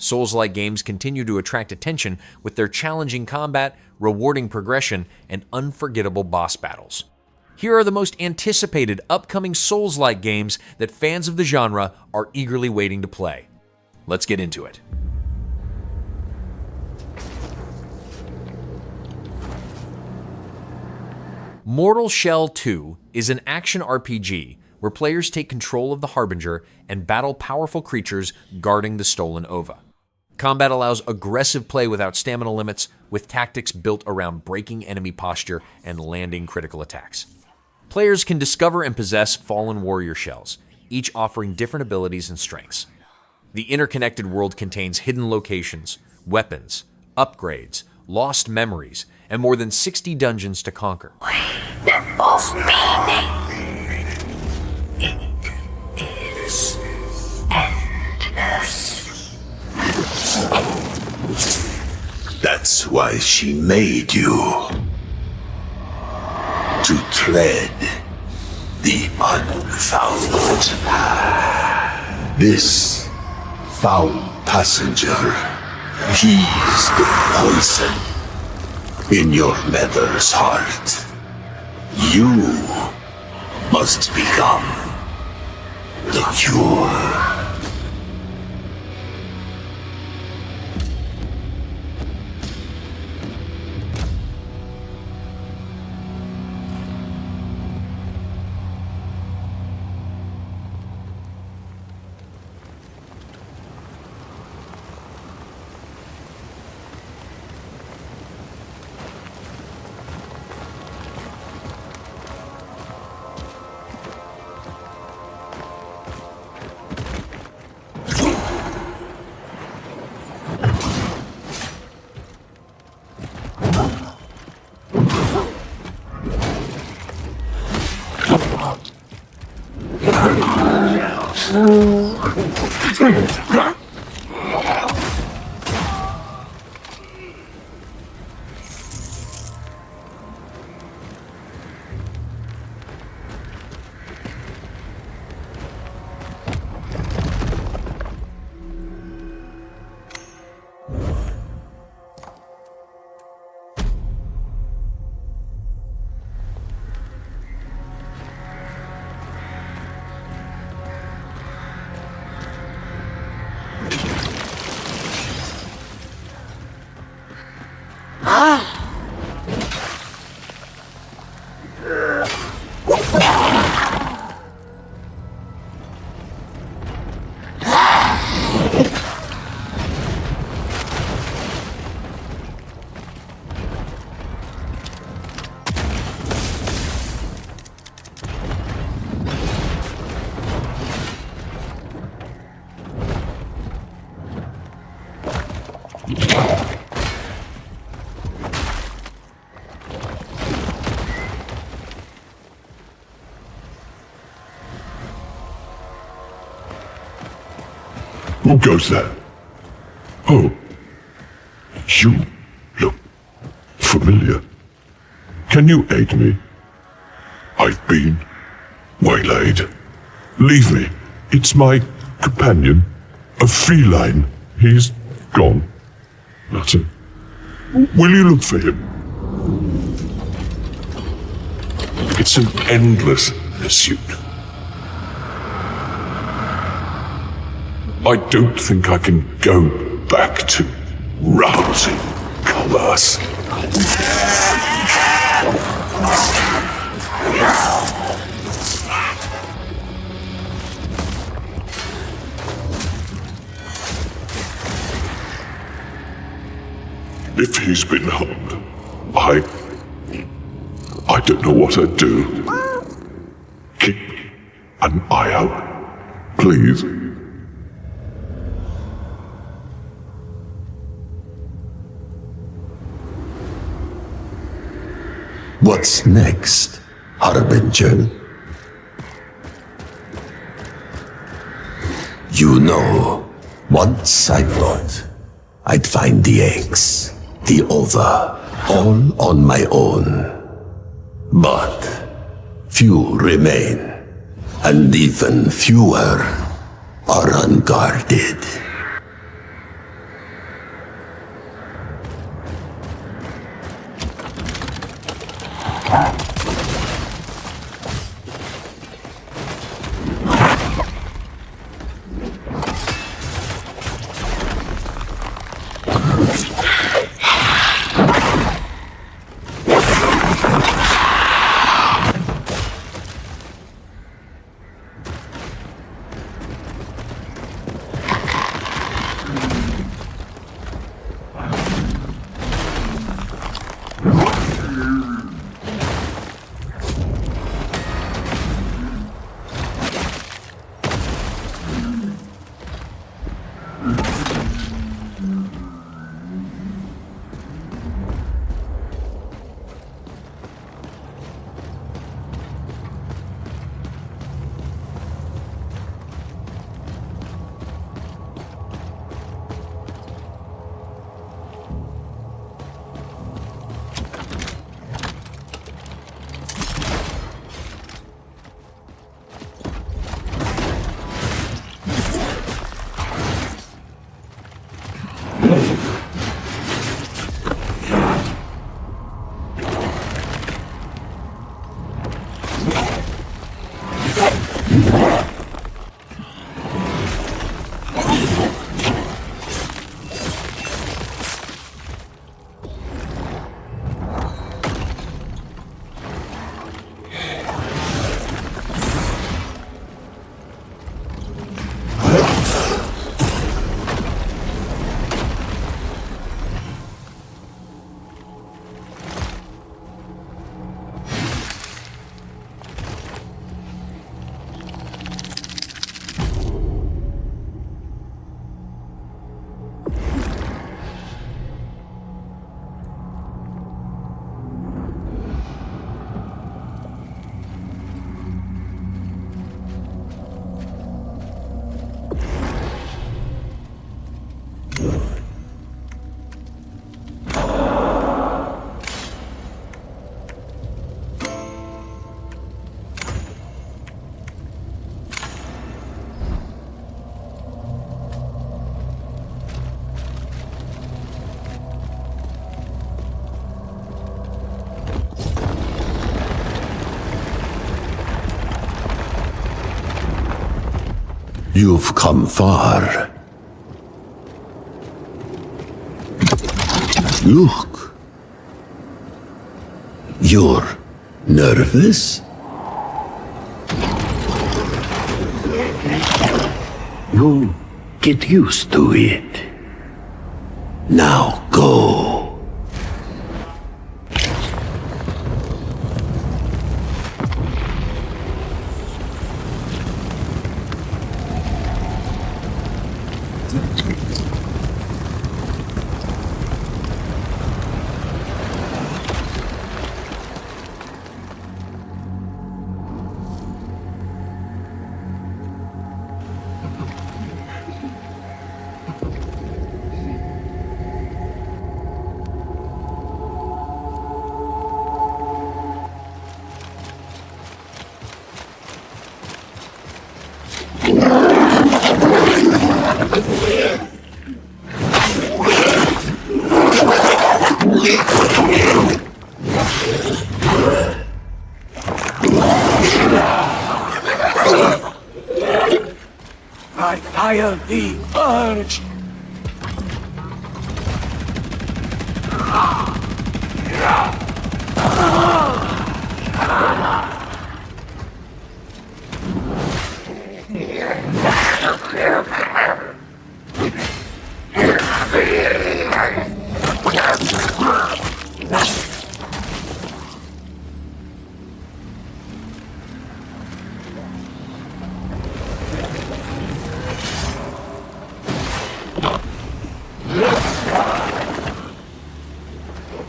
Souls-like games continue to attract attention with their challenging combat, rewarding progression, and unforgettable boss battles. Here are the most anticipated upcoming Souls-like games that fans of the genre are eagerly waiting to play. Let's get into it. Mortal Shell 2 is an action RPG where players take control of the Harbinger and battle powerful creatures guarding the stolen Ova. Combat allows aggressive play without stamina limits, with tactics built around breaking enemy posture and landing critical attacks. Players can discover and possess fallen warrior shells, each offering different abilities and strengths. The interconnected world contains hidden locations, weapons, upgrades, lost memories, and more than 60 dungeons to conquer. Of meaning. It is endless. That's why she made you. To tread the unfound path. This foul passenger, he's the poison in your mother's heart. You must become the cure. Who goes there? Oh, you look familiar. Can you aid me? I've been waylaid. Leave me. It's my companion, a feline. He's gone. Nutter. Will you look for him? It's an endless pursuit. I don't think I can go back to rousing commerce. If he's been harmed, I don't know what I'd do. Keep an eye out, please. What's next, Harbinger? You know, once I thought I'd find the eggs, the ova, all on my own. But few remain, and even fewer are unguarded. You've come far. Look. You're nervous? You'll get used to it. Now go. I feel the urge.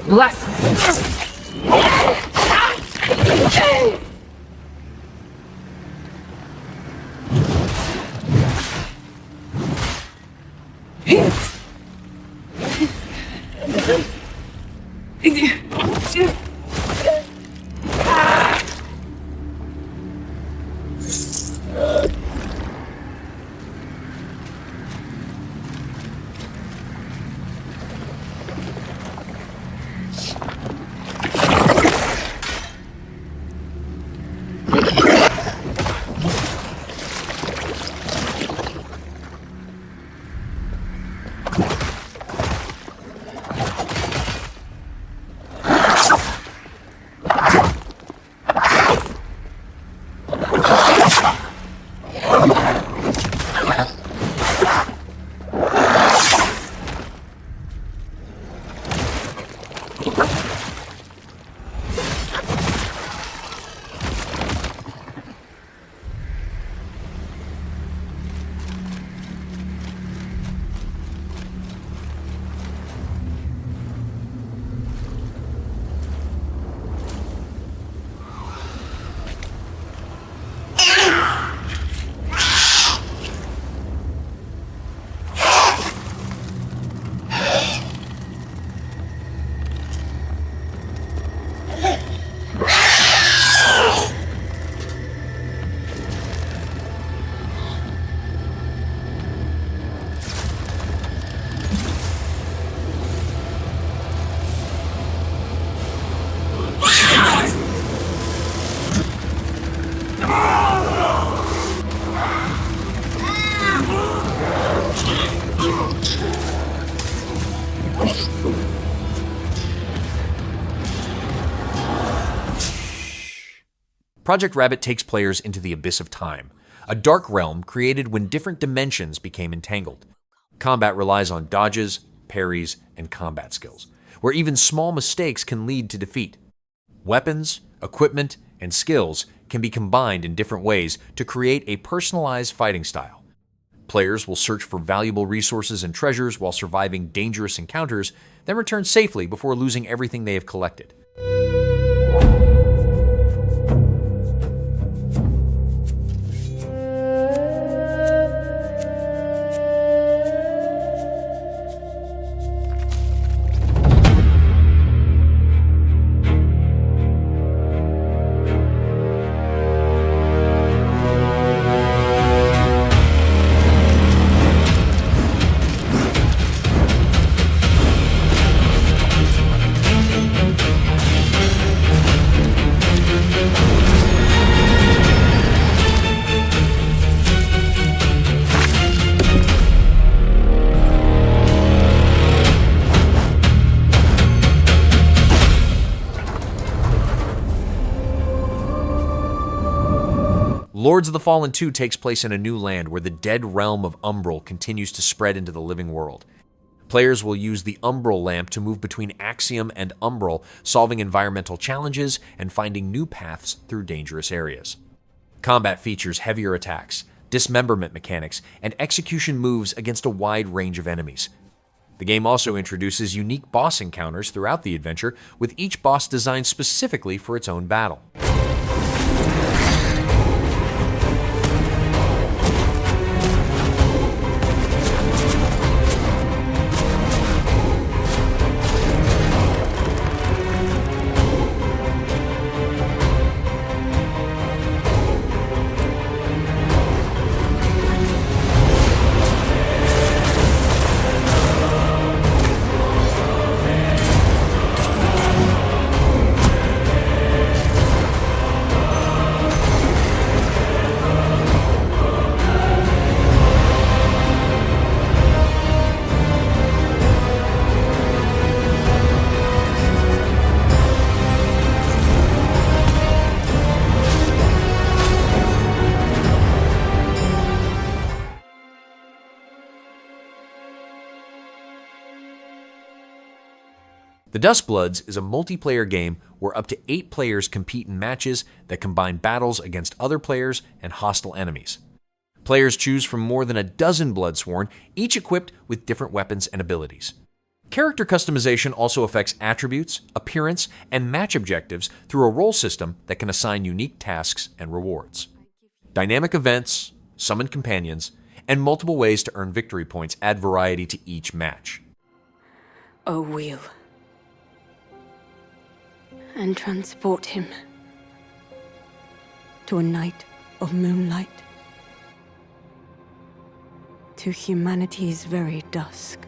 Bless. Project Rabbit takes players into the Abyss of Time, a dark realm created when different dimensions became entangled. Combat relies on dodges, parries, and combat skills, where even small mistakes can lead to defeat. Weapons, equipment, and skills can be combined in different ways to create a personalized fighting style. Players will search for valuable resources and treasures while surviving dangerous encounters, then return safely before losing everything they have collected. Lords of the Fallen 2 takes place in a new land where the dead realm of Umbral continues to spread into the living world. Players will use the Umbral lamp to move between Axiom and Umbral, solving environmental challenges and finding new paths through dangerous areas. Combat features heavier attacks, dismemberment mechanics, and execution moves against a wide range of enemies. The game also introduces unique boss encounters throughout the adventure, with each boss designed specifically for its own battle. The Duskbloods is a multiplayer game where up to 8 players compete in matches that combine battles against other players and hostile enemies. Players choose from more than a dozen Bloodsworn, each equipped with different weapons and abilities. Character customization also affects attributes, appearance, and match objectives through a role system that can assign unique tasks and rewards. Dynamic events, summoned companions, and multiple ways to earn victory points add variety to each match. O wheel, and transport him to a night of moonlight, to humanity's very dusk.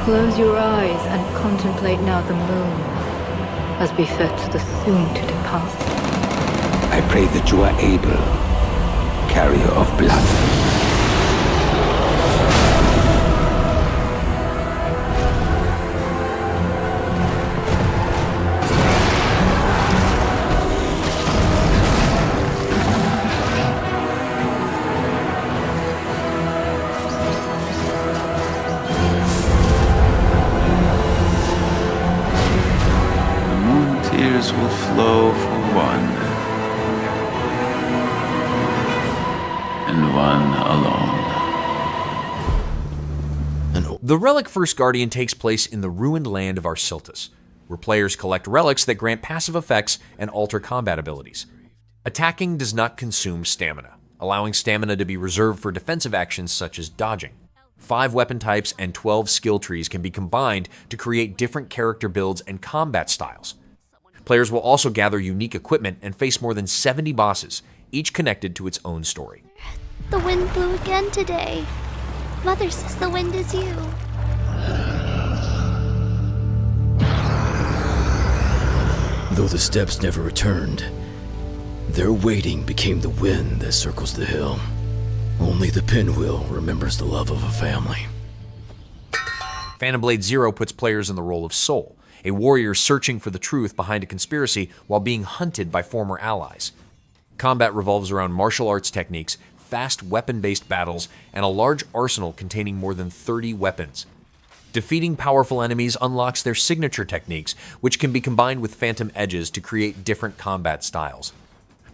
Close your eyes and contemplate now the moon. as befits the soon-to-depart. I pray that you are able, carrier of blood. Will flow for one, and one alone. The Relic First Guardian takes place in the ruined land of Arsiltis, where players collect relics that grant passive effects and alter combat abilities. Attacking does not consume stamina, allowing stamina to be reserved for defensive actions such as dodging. 5 weapon types and 12 skill trees can be combined to create different character builds and combat styles. Players will also gather unique equipment and face more than 70 bosses, each connected to its own story. The wind blew again today. Mother says the wind is you. Though the steps never returned, their waiting became the wind that circles the hill. Only the pinwheel remembers the love of a family. Phantom Blade Zero puts players in the role of Soul, a warrior searching for the truth behind a conspiracy while being hunted by former allies. Combat revolves around martial arts techniques, fast weapon-based battles, and a large arsenal containing more than 30 weapons. Defeating powerful enemies unlocks their signature techniques, which can be combined with phantom edges to create different combat styles.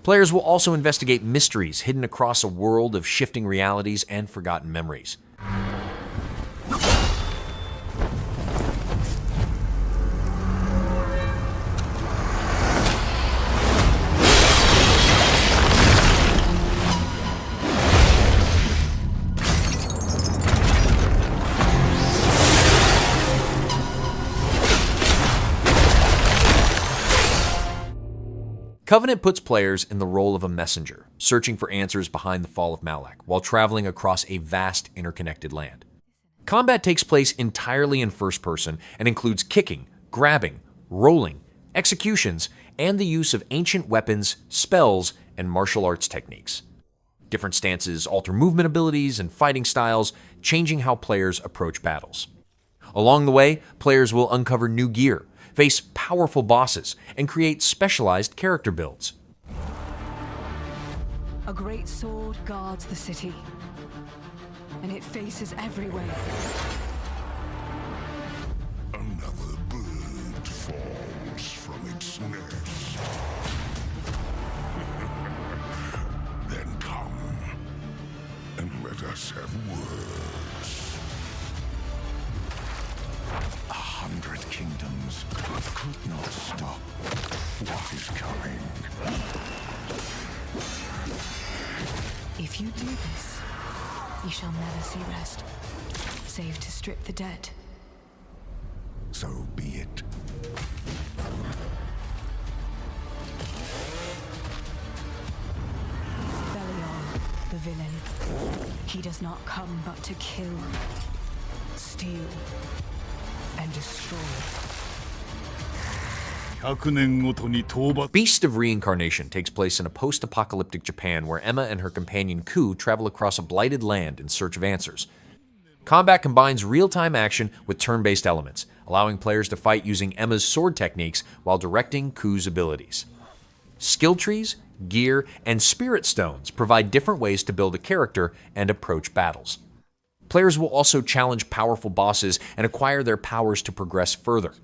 Players will also investigate mysteries hidden across a world of shifting realities and forgotten memories. Covenant puts players in the role of a messenger, searching for answers behind the fall of Malak while traveling across a vast interconnected land. Combat takes place entirely in first person and includes kicking, grabbing, rolling, executions, and the use of ancient weapons, spells, and martial arts techniques. Different stances alter movement abilities and fighting styles, changing how players approach battles. Along the way, players will uncover new gear, face powerful bosses, and create specialized character builds. A great sword guards the city, and it faces every way. Another bird falls from its nest. Then come, and let us have words. 100 kingdoms could not stop what is coming. If you do this, you shall never see rest, save to strip the dead. So be it. Belial, the villain. He does not come but to kill, steal, and destroy. Beast of Reincarnation takes place in a post-apocalyptic Japan where Emma and her companion Ku travel across a blighted land in search of answers. Combat combines real-time action with turn-based elements, allowing players to fight using Emma's sword techniques while directing Ku's abilities. Skill trees, gear, and spirit stones provide different ways to build a character and approach battles. Players will also challenge powerful bosses and acquire their powers to progress further.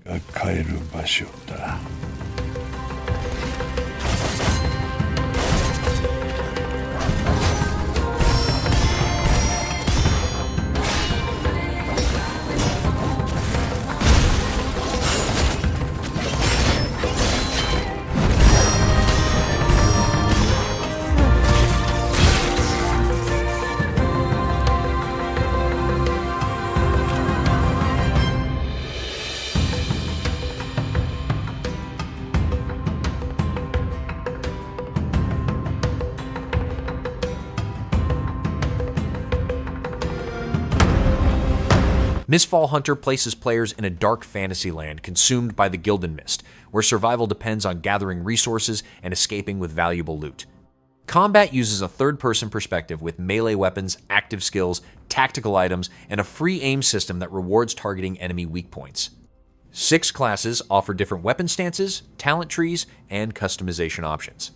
Mistfall Hunter places players in a dark fantasy land consumed by the Gildan Mist, where survival depends on gathering resources and escaping with valuable loot. Combat uses a third-person perspective with melee weapons, active skills, tactical items, and a free aim system that rewards targeting enemy weak points. 6 classes offer different weapon stances, talent trees, and customization options.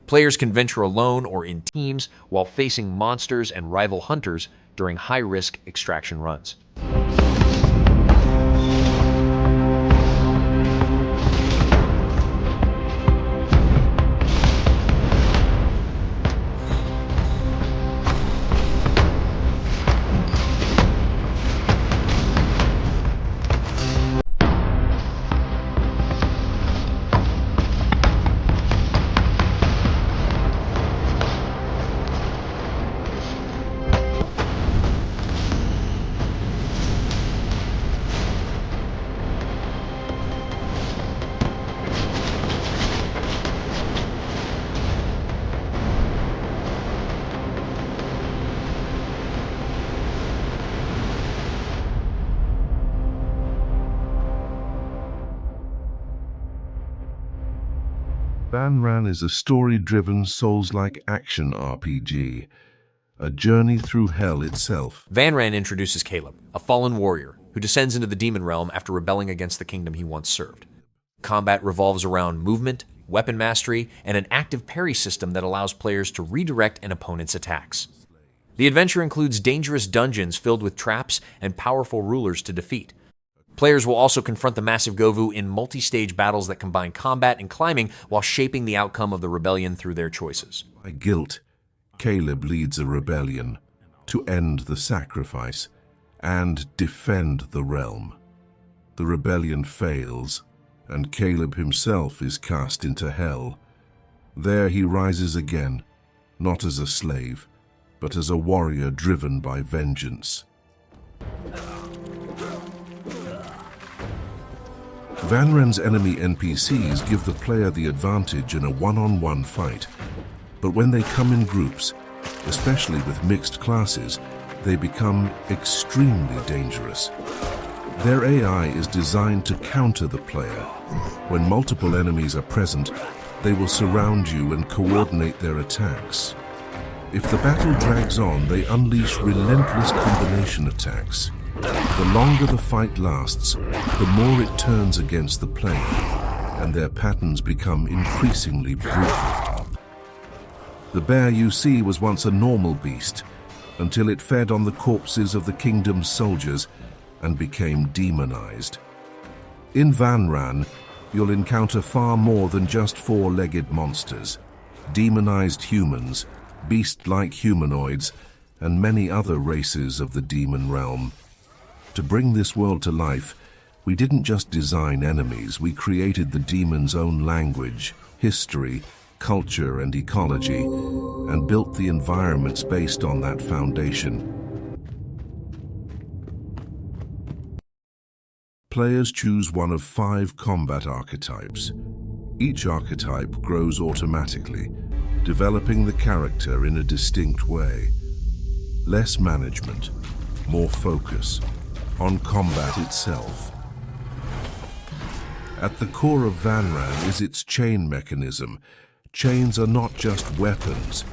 Players can venture alone or in teams while facing monsters and rival hunters during high-risk extraction runs. Vanran is a story-driven Souls-like action RPG, a journey through hell itself. Vanran introduces Caleb, a fallen warrior who descends into the demon realm after rebelling against the kingdom he once served. Combat revolves around movement, weapon mastery, and an active parry system that allows players to redirect an opponent's attacks. The adventure includes dangerous dungeons filled with traps and powerful rulers to defeat. Players will also confront the massive Govu in multi-stage battles that combine combat and climbing while shaping the outcome of the rebellion through their choices. By guilt, Caleb leads a rebellion to end the sacrifice and defend the realm. The rebellion fails, and Caleb himself is cast into hell. There he rises again, not as a slave, but as a warrior driven by vengeance. Vanran's enemy NPCs give the player the advantage in a one-on-one fight, but when they come in groups, especially with mixed classes, they become extremely dangerous. Their AI is designed to counter the player. When multiple enemies are present, they will surround you and coordinate their attacks. If the battle drags on, they unleash relentless combination attacks. The longer the fight lasts, the more it turns against the player, and their patterns become increasingly brutal. The bear you see was once a normal beast, until it fed on the corpses of the kingdom's soldiers and became demonized. In Vanran, you'll encounter far more than just 4-legged monsters, demonized humans, beast-like humanoids, and many other races of the demon realm. To bring this world to life, we didn't just design enemies, we created the demon's own language, history, culture, and ecology, and built the environments based on that foundation. Players choose one of 5 combat archetypes. Each archetype grows automatically, developing the character in a distinct way. Less management, more focus on combat itself. At the core of Vanran is its chain mechanism. Chains are not just weapons,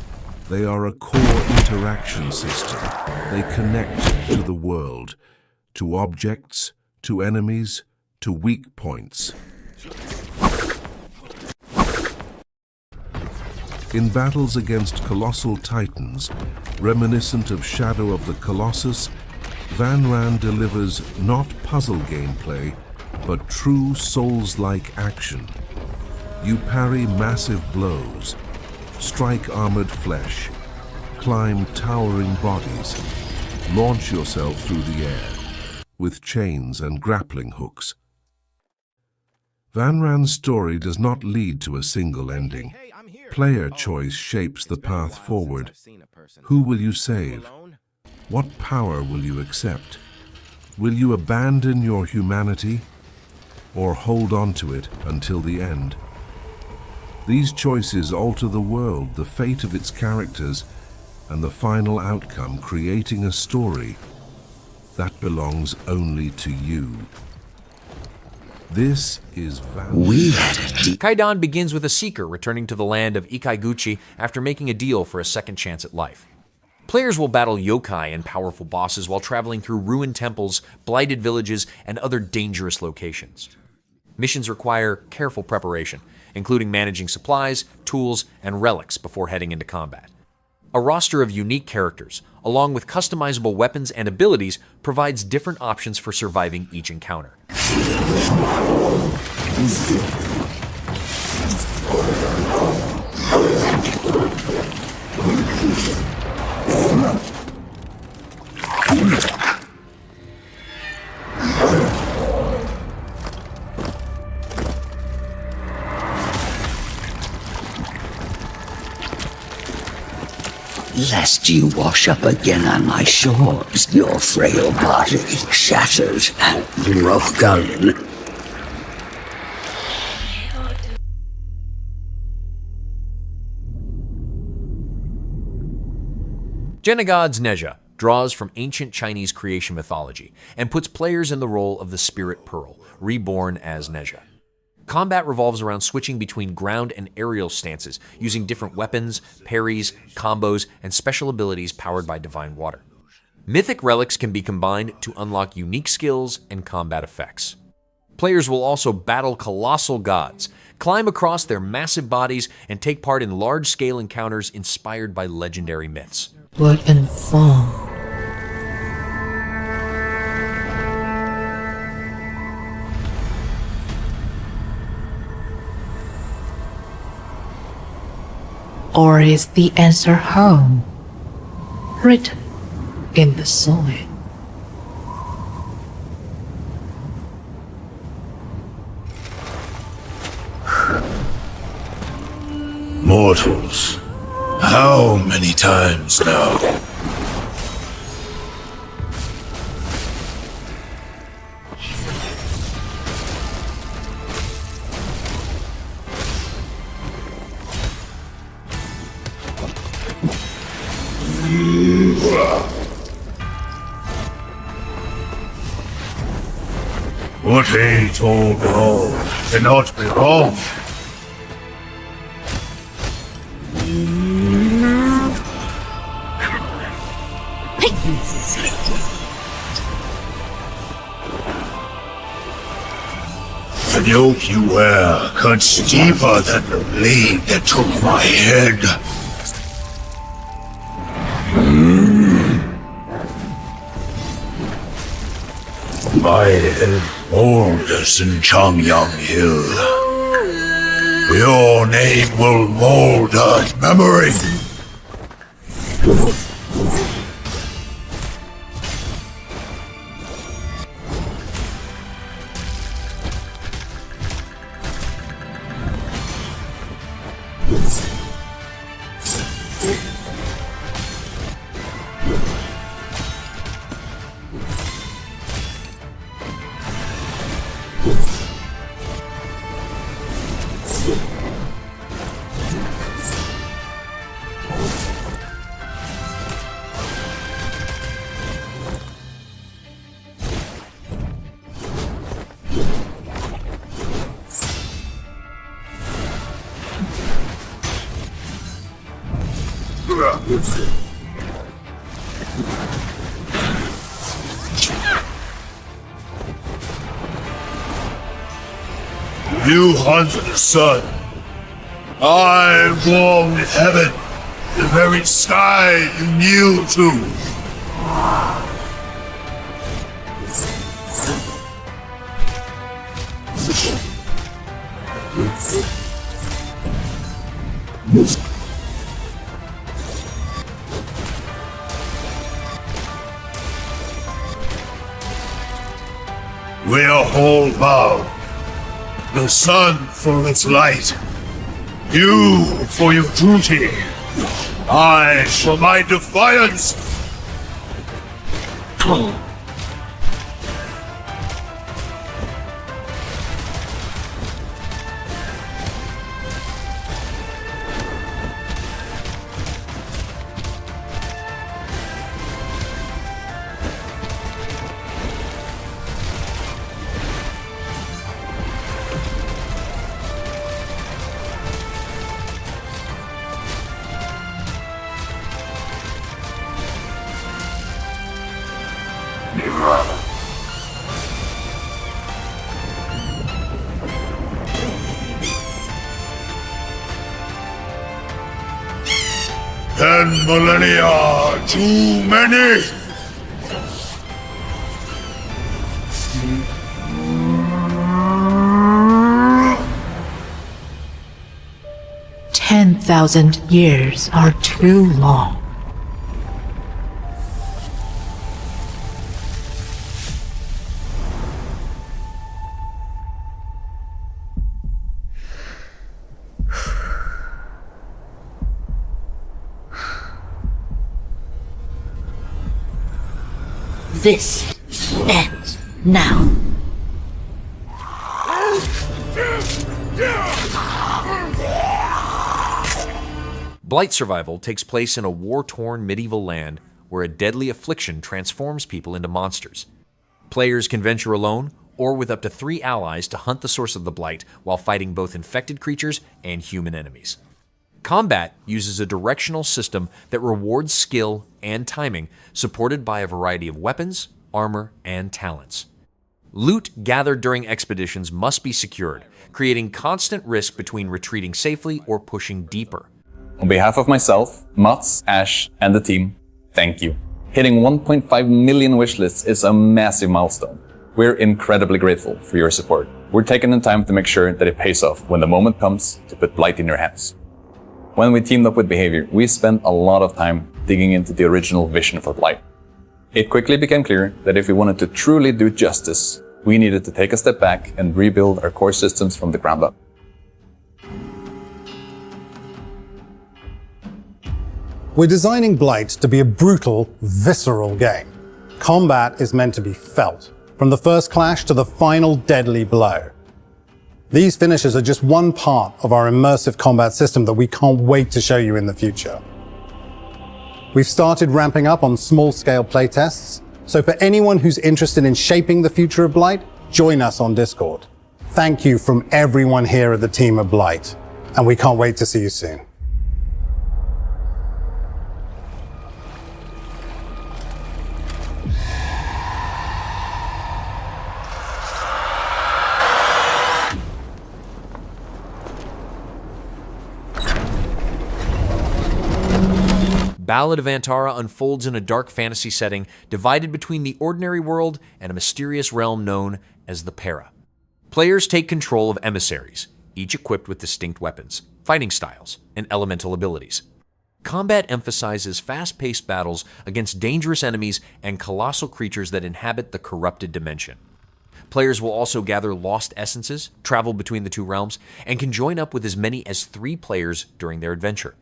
they are a core interaction system. They connect to the world, to objects, to enemies, to weak points. In battles against colossal titans, reminiscent of Shadow of the Colossus, Vanran delivers not puzzle gameplay, but true Souls-like action. You parry massive blows, strike armored flesh, climb towering bodies, launch yourself through the air, with chains and grappling hooks. Vanran's story does not lead to a single ending. Player choice shapes the path forward. Who will you save? What power will you accept? Will you abandon your humanity or hold on to it until the end? These choices alter the world, the fate of its characters, and the final outcome, creating a story that belongs only to you. This is Valor. Kaidan begins with a seeker returning to the land of Ikaiguchi after making a deal for a second chance at life. Players will battle yokai and powerful bosses while traveling through ruined temples, blighted villages, and other dangerous locations. Missions require careful preparation, including managing supplies, tools, and relics before heading into combat. A roster of unique characters, along with customizable weapons and abilities, provides different options for surviving each encounter. Lest you wash up again on my shores, your frail body shattered and broken. Genigods Nezha draws from ancient Chinese creation mythology and puts players in the role of the Spirit Pearl, reborn as Nezha. Combat revolves around switching between ground and aerial stances, using different weapons, parries, combos, and special abilities powered by divine water. Mythic relics can be combined to unlock unique skills and combat effects. Players will also battle colossal gods, climb across their massive bodies, and take part in large-scale encounters inspired by legendary myths. Blood and fall. Or is the answer home, written in the soil? Mortals, how many times now? What ain't told all cannot be wrong. The yoke you wear cuts deeper than the blade that took my head. My head molders in Changyang Hill. Your name will mold her memory. You hunt the sun. I warm heaven, the very sky you kneel to. We are all bound. The sun for its light. You for your duty. I for my defiance. 10 millennia too many! $10,000 are too long. This ends now. Blight survival takes place in a war-torn medieval land where a deadly affliction transforms people into monsters. Players can venture alone or with up to 3 allies to hunt the source of the Blight while fighting both infected creatures and human enemies. Combat uses a directional system that rewards skill and timing, supported by a variety of weapons, armor, and talents. Loot gathered during expeditions must be secured, creating constant risk between retreating safely or pushing deeper. On behalf of myself, Mats, Ash, and the team, thank you. Hitting 1.5 million wishlists is a massive milestone. We're incredibly grateful for your support. We're taking the time to make sure that it pays off when the moment comes to put Blight in your hands. When we teamed up with Behavior, we spent a lot of time digging into the original vision for Blight. It quickly became clear that if we wanted to truly do justice, we needed to take a step back and rebuild our core systems from the ground up. We're designing Blight to be a brutal, visceral game. Combat is meant to be felt, from the first clash to the final deadly blow. These finishes are just one part of our immersive combat system that we can't wait to show you in the future. We've started ramping up on small-scale playtests, so for anyone who's interested in shaping the future of Blight, join us on Discord. Thank you from everyone here at the team of Blight, and we can't wait to see you soon. Ballad of Antara unfolds in a dark fantasy setting divided between the ordinary world and a mysterious realm known as the Para. Players take control of emissaries, each equipped with distinct weapons, fighting styles, and elemental abilities. Combat emphasizes fast-paced battles against dangerous enemies and colossal creatures that inhabit the corrupted dimension. Players will also gather lost essences, travel between the two realms, and can join up with as many as 3 players during their adventure.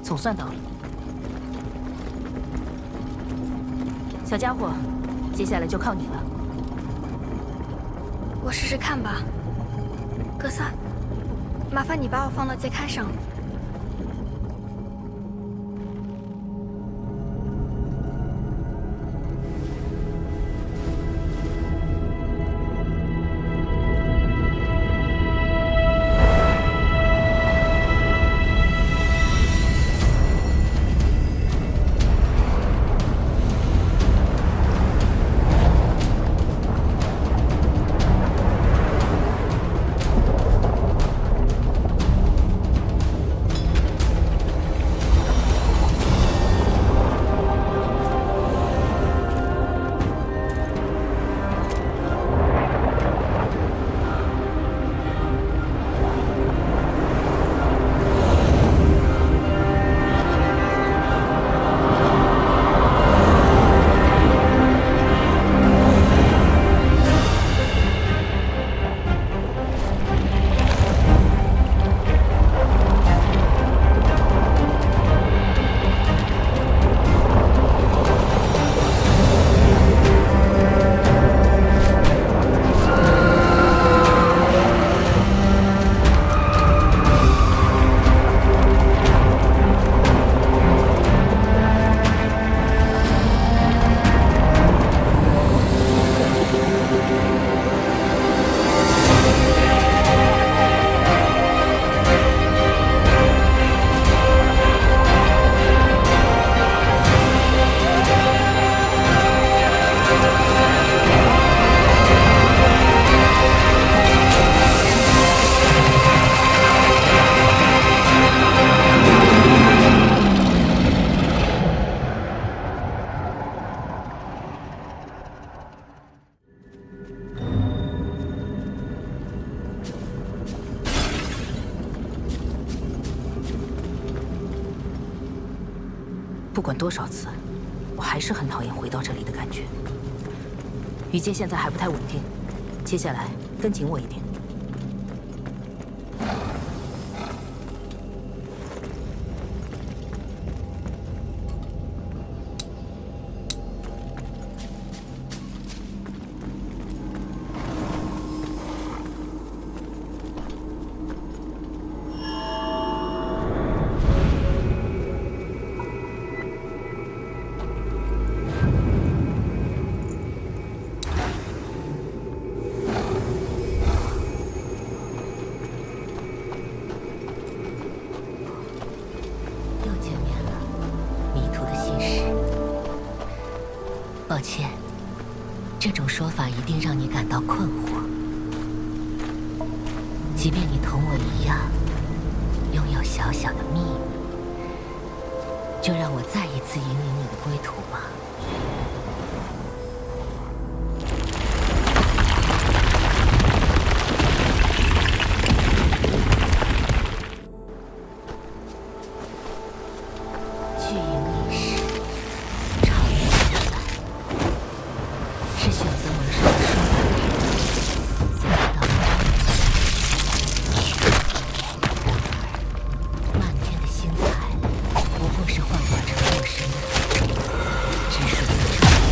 总算到了。小家伙，接下来就靠你了。我试试看吧。格萨，麻烦你把我放到节刊上。不管多少次，我还是很讨厌回到这里的感觉。雨界现在还不太稳定，接下来跟紧我一点。抱歉，这种说法一定让你感到困惑。即便你同我一样，拥有小小的秘密，就让我再一次引领你的归途吧。只属于这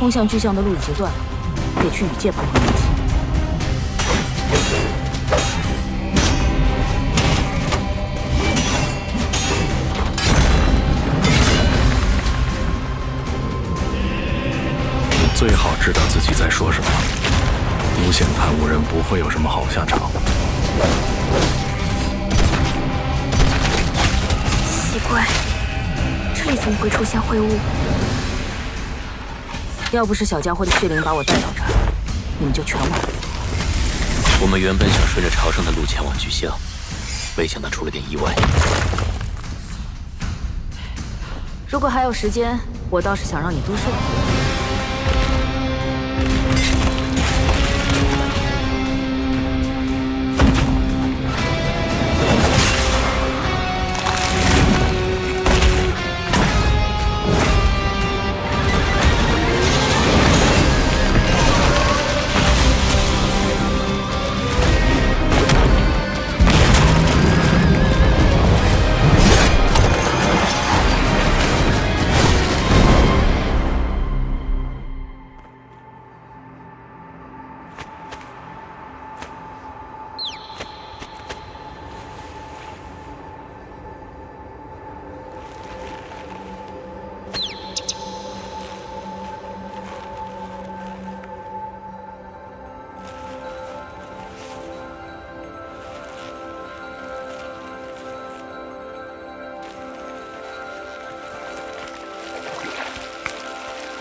通向巨象的路已经断了，得去雨界碰碰运气。你最好知道自己在说什么。无限探无人不会有什么好下场。奇怪，这里怎么会出现秽物？要不是小家伙的血灵把我带到这儿，你们就全完了。我们原本想顺着朝圣的路前往巨象，没想到出了点意外。如果还有时间，我倒是想让你多睡。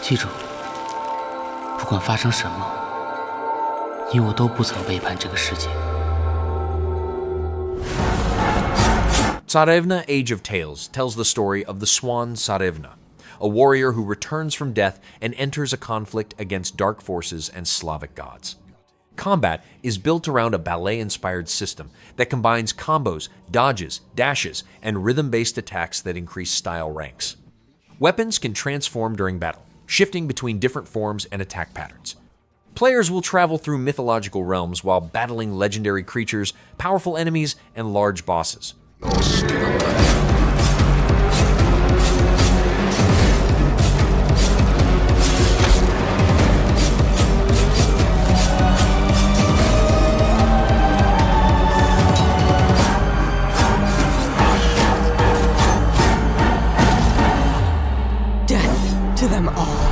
记住，不管发生什么，你我都不曾背叛这个世界。Tsarevna Age of Tales tells the story of the Swan Tsarevna, a warrior who returns from death and enters a conflict against dark forces and Slavic gods. Combat is built around a ballet-inspired system that combines combos, dodges, dashes, and rhythm-based attacks that increase style ranks. Weapons can transform during battle, shifting between different forms and attack patterns. Players will travel through mythological realms while battling legendary creatures, powerful enemies, and large bosses. Death to them all.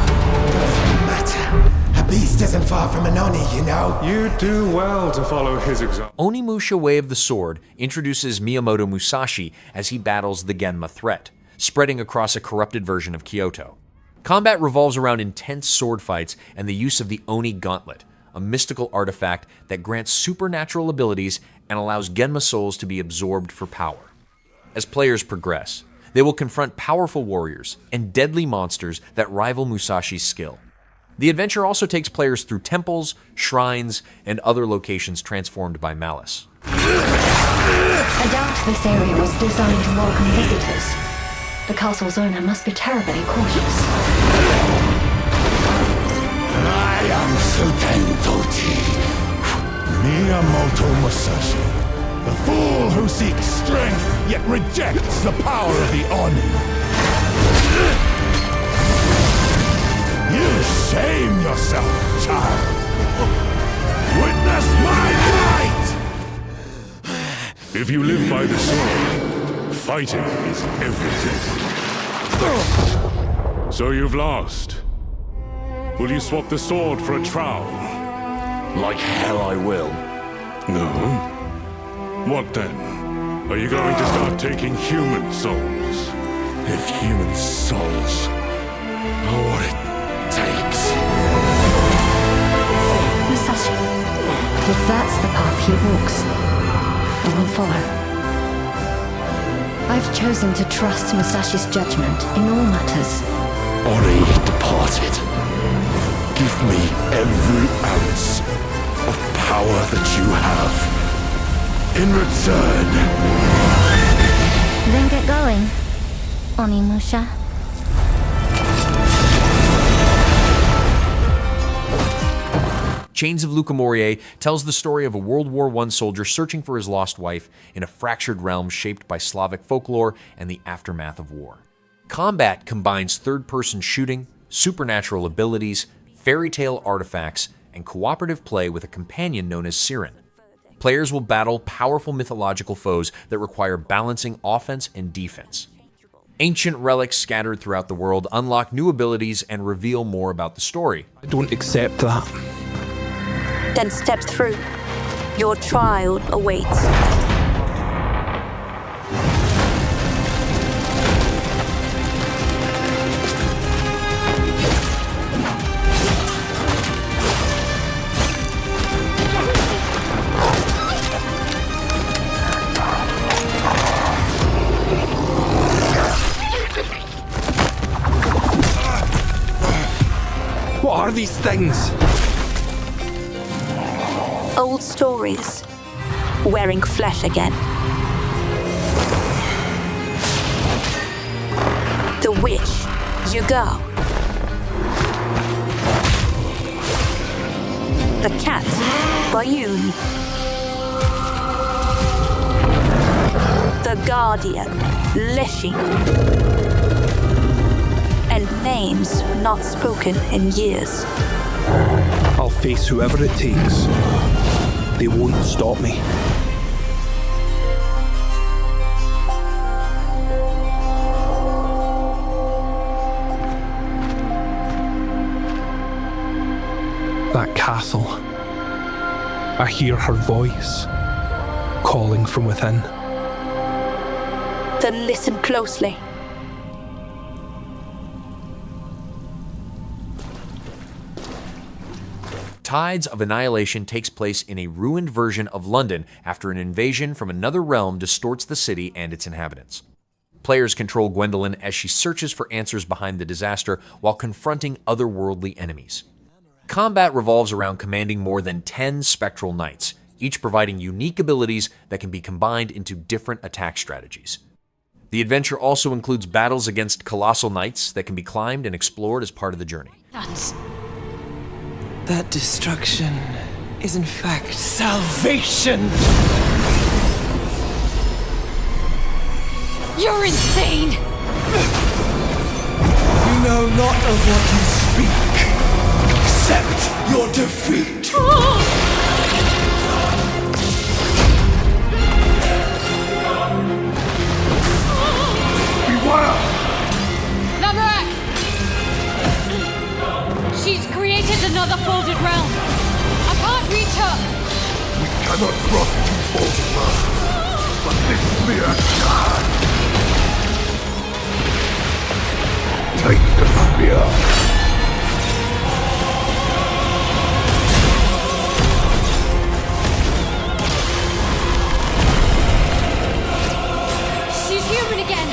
Isn't far from an Oni, you know. You do well to follow his example. Onimusha Way of the Sword introduces Miyamoto Musashi as he battles the Genma threat, spreading across a corrupted version of Kyoto. Combat revolves around intense sword fights and the use of the Oni Gauntlet, a mystical artifact that grants supernatural abilities and allows Genma souls to be absorbed for power. As players progress, they will confront powerful warriors and deadly monsters that rival Musashi's skill. The adventure also takes players through temples, shrines, and other locations transformed by malice. I doubt this area was designed to welcome visitors. The castle's owner must be terribly cautious. I am Suten Tochi, Miyamoto Musashi, the fool who seeks strength yet rejects the power of the Oni. You shame yourself, child. Witness my might! If you live by the sword, fighting is everything. So you've lost. Will you swap the sword for a trowel? Like hell I will. No? What then? Are you going to start taking human souls? If human souls are what it takes. Musashi, if that's the path he walks, I will follow. I've chosen to trust Musashi's judgment in all matters. Ori departed. Give me every ounce of power that you have. In return. Then get going, Onimusha. Chains of Lukomorye tells the story of a World War I soldier searching for his lost wife in a fractured realm shaped by Slavic folklore and the aftermath of war. Combat combines third-person shooting, supernatural abilities, fairy tale artifacts, and cooperative play with a companion known as Siren. Players will battle powerful mythological foes that require balancing offense and defense. Ancient relics scattered throughout the world unlock new abilities and reveal more about the story. I don't accept that. Then step through. Your trial awaits. What are these things? Old stories, wearing flesh again. The witch, Yuga. The cat, Bayun. The guardian, Leshy. And names not spoken in years. I'll face whoever it takes. They won't stop me. That castle. I hear her voice, calling from within. Then listen closely. Tides of Annihilation takes place in a ruined version of London after an invasion from another realm distorts the city and its inhabitants. Players control Gwendolyn as she searches for answers behind the disaster while confronting otherworldly enemies. Combat revolves around commanding more than 10 spectral knights, each providing unique abilities that can be combined into different attack strategies. The adventure also includes battles against colossal knights that can be climbed and explored as part of the journey. That destruction is in fact salvation! You're insane! You know not of what you speak. Accept your defeat! Beware! Namarak! She's created another folded realm. I can't reach her. We cannot cross two folded realms, but this mere sky. Take the spear. She's human again.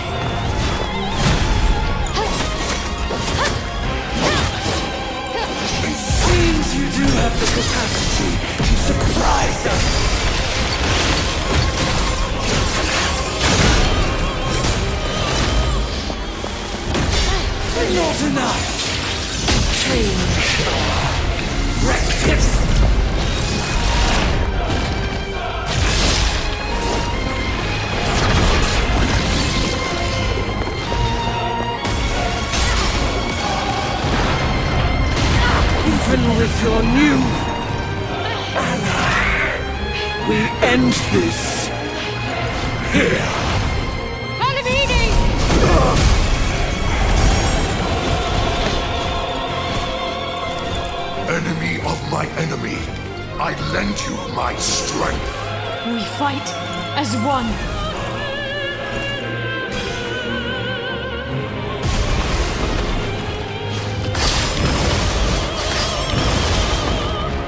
It seems you do have the capacity to surprise us. Not enough. Change. Rectus. Even with your new ally, we end this here. Enemy of my enemy, I lend you my strength. We fight as one.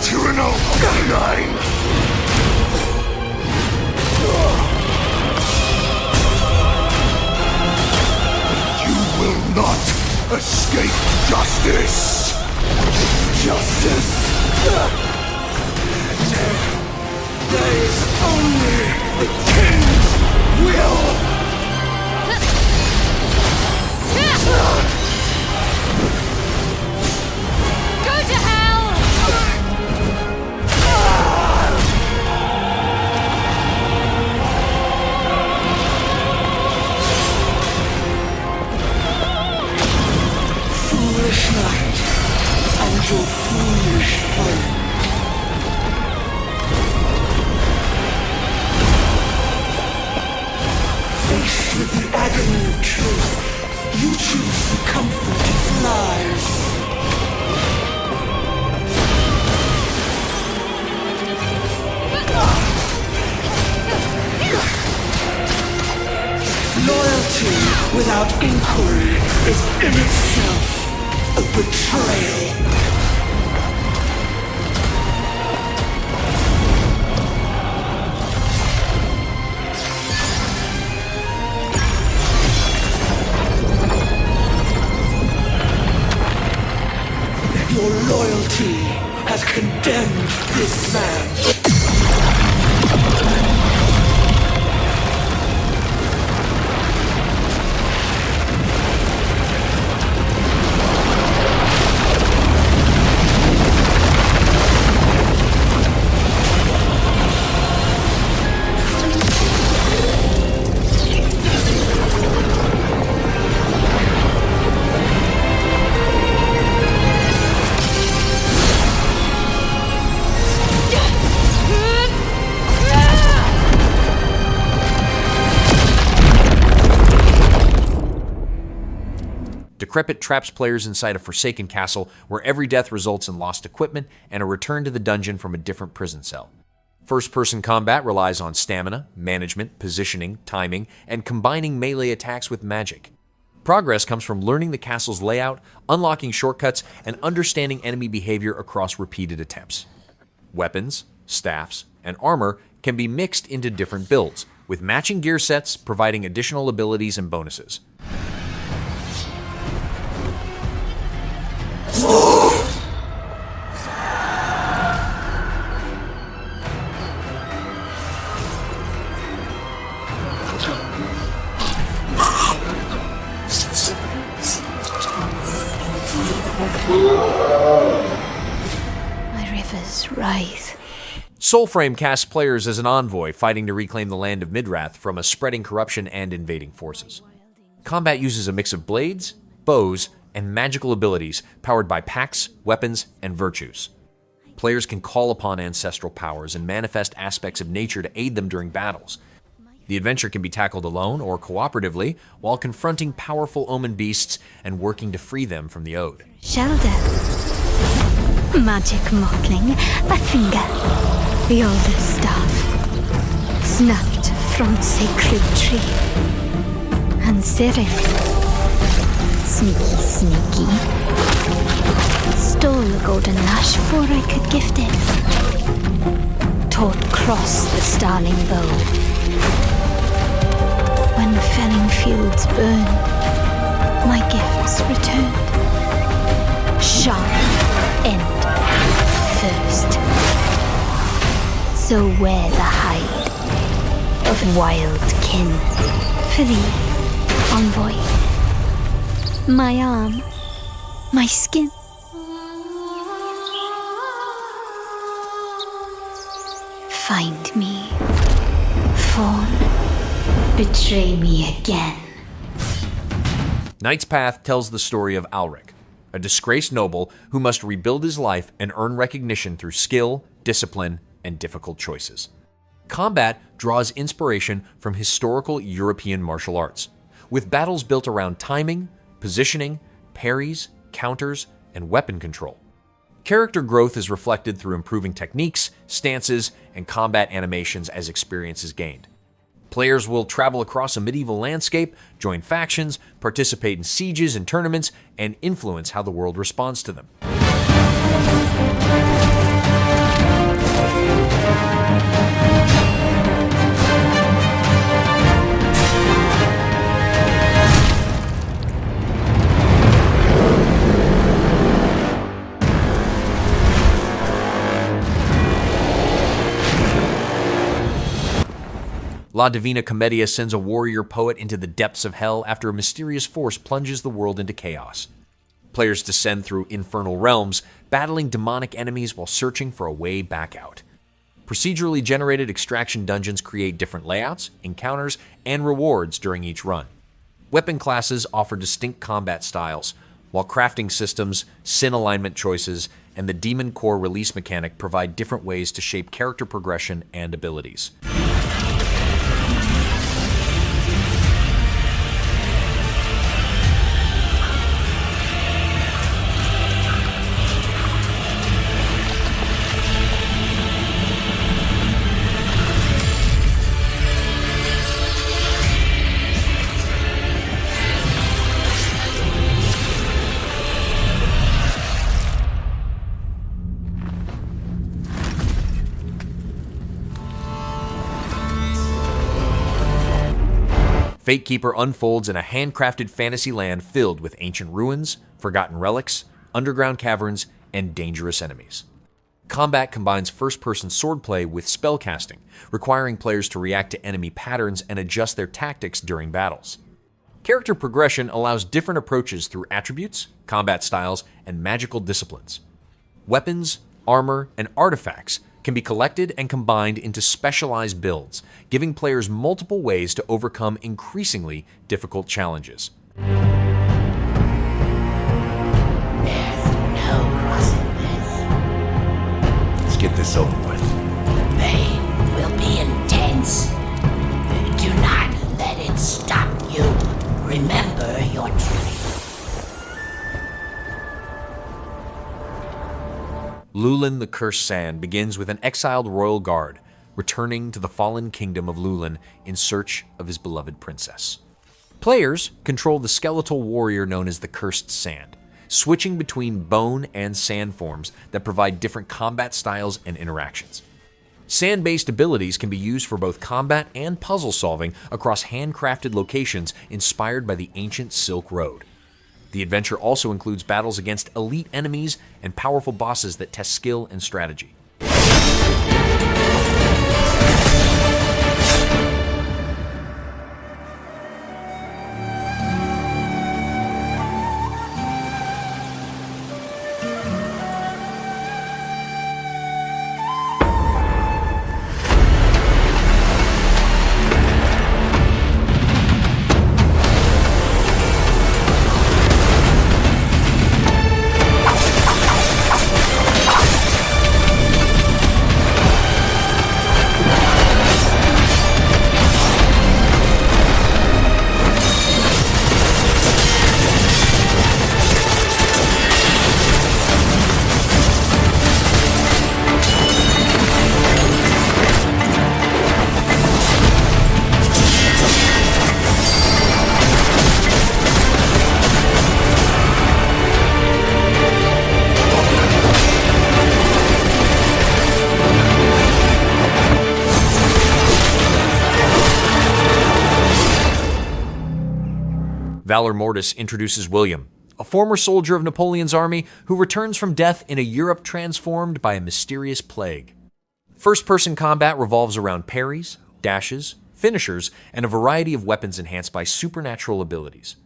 Tyranno Kaidan! You will not escape justice! Justice! There is only the king's will! Go to hell! Foolish knight, and your without inquiry is in itself a betrayal. Your loyalty has condemned this man. Decrepit traps players inside a forsaken castle where every death results in lost equipment and a return to the dungeon from a different prison cell. First-person combat relies on stamina, management, positioning, timing, and combining melee attacks with magic. Progress comes from learning the castle's layout, unlocking shortcuts, and understanding enemy behavior across repeated attempts. Weapons, staffs, and armor can be mixed into different builds, with matching gear sets providing additional abilities and bonuses. My rivers rise. Soulframe casts players as an envoy fighting to reclaim the land of Midrath from a spreading corruption and invading forces. Combat uses a mix of blades, bows, and magical abilities powered by pacts, weapons, and virtues. Players can call upon ancestral powers and manifest aspects of nature to aid them during battles. The adventure can be tackled alone or cooperatively while confronting powerful omen beasts and working to free them from the Ode. Shelter. Magic mottling. Bafinga. The Elder Staff. Snapped from sacred tree. And Tsarevna. Sneaky. Stole a golden lash before I could gift it. Taught cross the starling bow. When felling fields burn, my gifts returned. Sharp end first. So wear the hide of wild kin. For thee, envoy. My arm, my skin. Find me, fall, betray me again. Knight's Path tells the story of Alric, a disgraced noble who must rebuild his life and earn recognition through skill, discipline, and difficult choices. Combat draws inspiration from historical European martial arts, with battles built around timing, positioning, parries, counters, and weapon control. Character growth is reflected through improving techniques, stances, and combat animations as experience is gained. Players will travel across a medieval landscape, join factions, participate in sieges and tournaments, and influence how the world responds to them. La Divina Commedia sends a warrior poet into the depths of hell after a mysterious force plunges the world into chaos. Players descend through infernal realms, battling demonic enemies while searching for a way back out. Procedurally generated extraction dungeons create different layouts, encounters, and rewards during each run. Weapon classes offer distinct combat styles, while crafting systems, sin alignment choices, and the Demon Core release mechanic provide different ways to shape character progression and abilities. Fatekeeper unfolds in a handcrafted fantasy land filled with ancient ruins, forgotten relics, underground caverns, and dangerous enemies. Combat combines first-person swordplay with spellcasting, requiring players to react to enemy patterns and adjust their tactics during battles. Character progression allows different approaches through attributes, combat styles, and magical disciplines. Weapons, armor, and artifacts can be collected and combined into specialized builds, giving players multiple ways to overcome increasingly difficult challenges. Let's get this over with. The pain will be intense. Do not let it stop you. Remember your dream. Loulan the Cursed Sand begins with an exiled royal guard, returning to the fallen kingdom of Loulan in search of his beloved princess. Players control the skeletal warrior known as the Cursed Sand, switching between bone and sand forms that provide different combat styles and interactions. Sand-based abilities can be used for both combat and puzzle solving across handcrafted locations inspired by the ancient Silk Road. The adventure also includes battles against elite enemies and powerful bosses that test skill and strategy. Valor Mortis introduces William, a former soldier of Napoleon's army who returns from death in a Europe transformed by a mysterious plague. First-person combat revolves around parries, dashes, finishers, and a variety of weapons enhanced by supernatural abilities.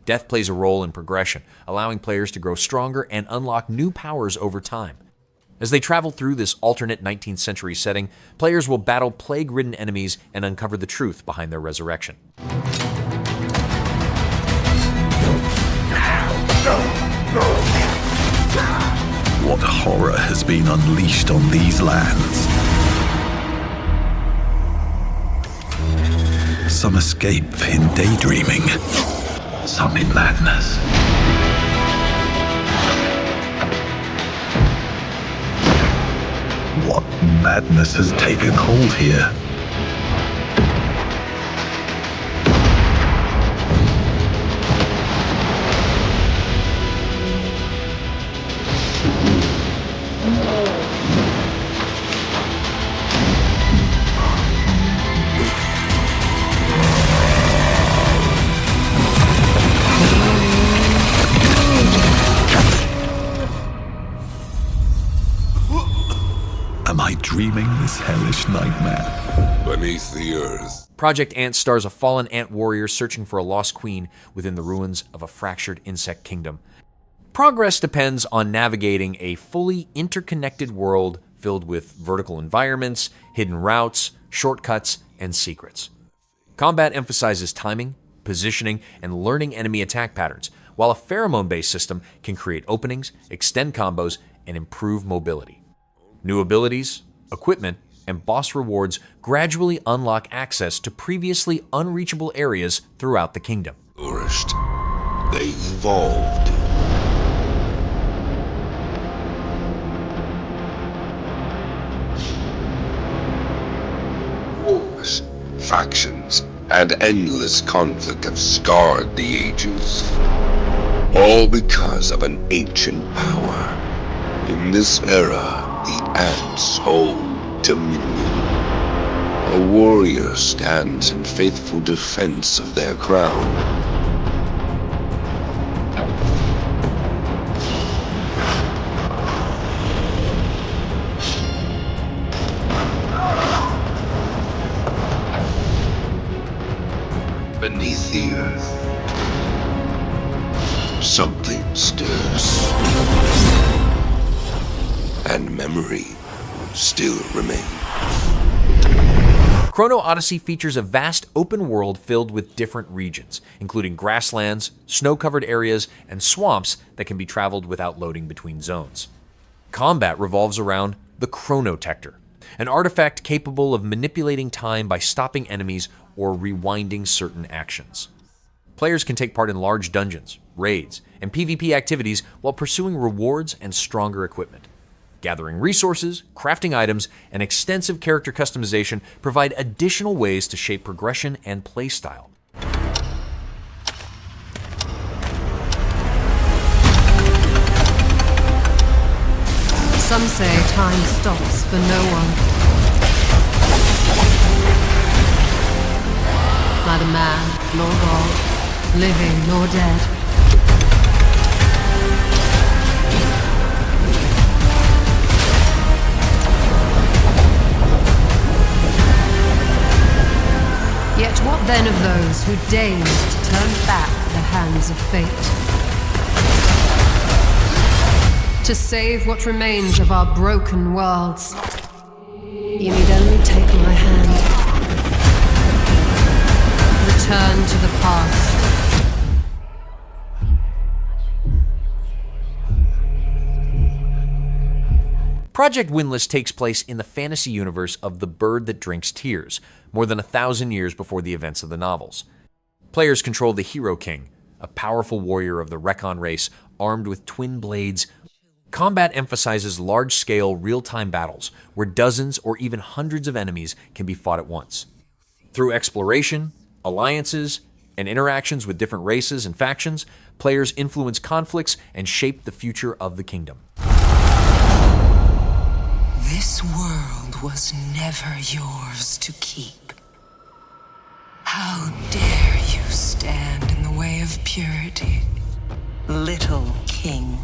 Death plays a role in progression, allowing players to grow stronger and unlock new powers over time. As they travel through this alternate 19th century setting, players will battle plague-ridden enemies and uncover the truth behind their resurrection. What horror has been unleashed on these lands? Some escape in daydreaming, some in madness. What madness has taken hold here? Am I dreaming this hellish nightmare? Beneath the earth. Project Ant stars a fallen ant warrior searching for a lost queen within the ruins of a fractured insect kingdom. Progress depends on navigating a fully interconnected world filled with vertical environments, hidden routes, shortcuts, and secrets. Combat emphasizes timing, positioning, and learning enemy attack patterns, while a pheromone-based system can create openings, extend combos, and improve mobility. New abilities, equipment, and boss rewards gradually unlock access to previously unreachable areas throughout the kingdom. Flourished. They evolved. Wars, factions, and endless conflict have scarred the ages. All because of an ancient power. In this era, the ants hold dominion. A warrior stands in faithful defense of their crown. Beneath the earth, something stirs. And memory still remains. Chrono Odyssey features a vast open world filled with different regions, including grasslands, snow-covered areas, and swamps that can be traveled without loading between zones. Combat revolves around the Chronotector, an artifact capable of manipulating time by stopping enemies or rewinding certain actions. Players can take part in large dungeons, raids, and PvP activities while pursuing rewards and stronger equipment. Gathering resources, crafting items, and extensive character customization provide additional ways to shape progression and playstyle. Some say time stops for no one. Neither man nor god, living nor dead. Yet what then of those who deigned to turn back the hands of fate? To save what remains of our broken worlds, you need only take my hand. Return to the past. Project Windless takes place in the fantasy universe of The Bird That Drinks Tears, more than 1,000 years before the events of the novels. Players control the Hero King, a powerful warrior of the Recon race armed with twin blades. Combat emphasizes large-scale, real-time battles where dozens or even hundreds of enemies can be fought at once. Through exploration, alliances, and interactions with different races and factions, players influence conflicts and shape the future of the kingdom. This world was never yours to keep. How dare you stand in the way of purity, little king?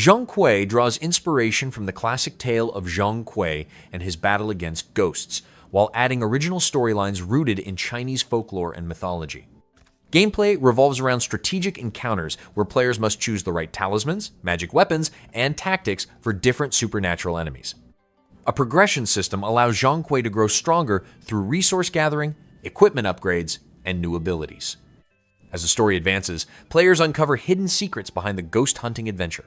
Zhong draws inspiration from the classic tale of Zhong and his battle against ghosts, while adding original storylines rooted in Chinese folklore and mythology. Gameplay revolves around strategic encounters where players must choose the right talismans, magic weapons, and tactics for different supernatural enemies. A progression system allows Zhong to grow stronger through resource gathering, equipment upgrades, and new abilities. As the story advances, players uncover hidden secrets behind the ghost hunting adventure.